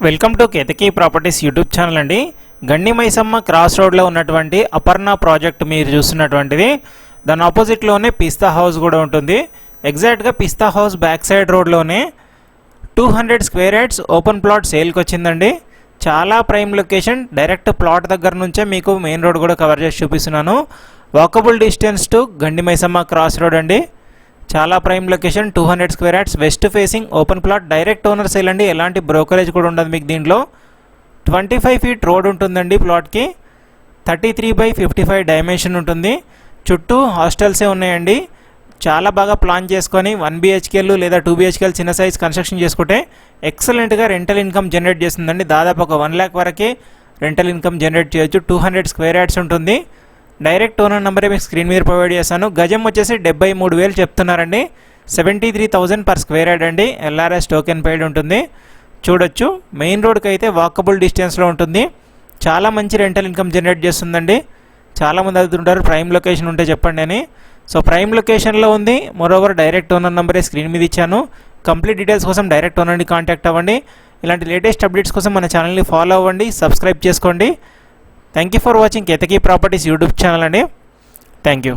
Welcome to Ketaki properties YouTube channel అండి. గండి Maisamma cross రోడ్లో ఉన్నటువంటి అపర్ణ ప్రాజెక్ట్ మీరు చూస్తున్నటువంటిది. దాని ఆపోజిట్లోనే పిస్తా హౌస్ కూడా ఉంటుంది. ఎగ్జాక్ట్గా పిస్తా హౌస్ బ్యాక్ సైడ్ రోడ్లోనే 200 స్క్వేర్ యార్డ్స్ ఓపెన్ ప్లాట్ సేల్కి వచ్చిందండి. చాలా ప్రైమ్ లొకేషన్. డైరెక్ట్ ప్లాట్ దగ్గర నుంచే మీకు మెయిన్ రోడ్ కూడా కవర్ చేసి చూపిస్తున్నాను. Walkable distance to Gandi Maisamma cross road అండి. చాలా prime location. 200 square yards west facing open plot. Direct owner sale అండి. ఎలాంటి బ్రోకరేజ్ కూడా ఉండదు మీకు దీంట్లో. 25 ఫీట్ రోడ్ ఉంటుందండి ప్లాట్కి. 33/55 డైమెన్షన్ ఉంటుంది. చుట్టూ హాస్టల్సే ఉన్నాయండి. చాలా బాగా ప్లాన్ చేసుకొని 1 BHKలు లేదా 2 BHKలు చిన్న సైజ్ కన్స్ట్రక్షన్ చేసుకుంటే ఎక్సలెంట్గా రెంటల్ ఇన్కమ్ జనరేట్ చేస్తుందండి. దాదాపు ఒక 1 lakh వరకే రెంటల్ ఇన్కమ్ జనరేట్ చేయొచ్చు. 200 స్క్వేర్ యార్డ్స్ ఉంటుంది. డైరెక్ట్ ఓనర్ నెంబరే మీకు స్క్రీన్ మీద ప్రొవైడ్ చేస్తాను. గజం వచ్చేసి 73,000 చెప్తున్నారండి. 73,000 పర్ స్క్వేర్ యార్డ్ అండి. LRS టోకెన్ పెయిడ్ ఉంటుంది. చూడొచ్చు. మెయిన్ రోడ్కి అయితే వాకబుల్ డిస్టెన్స్లో ఉంటుంది. చాలా మంచి రెంటల్ ఇన్కమ్ జనరేట్ చేస్తుందండి. చాలామంది అడుగుతుంటారు ప్రైమ్ లొకేషన్ ఉంటే చెప్పండి అని. సో ప్రైమ్ లొకేషన్లో ఉంది. మోరోవర్ డైరెక్ట్ ఓనర్ నెంబరే స్క్రీన్ మీద ఇచ్చాను. కంప్లీట్ డీటెయిల్స్ కోసం డైరెక్ట్ ఓనర్ని కాంటాక్ట్ అవ్వండి. ఇలాంటి లేటెస్ట్ అప్డేట్స్ కోసం మన ఛానల్ని ఫాలో అవ్వండి, సబ్స్క్రైబ్ చేసుకోండి. Thank you for watching Ketaki properties YouTube channel అండి. Thank you.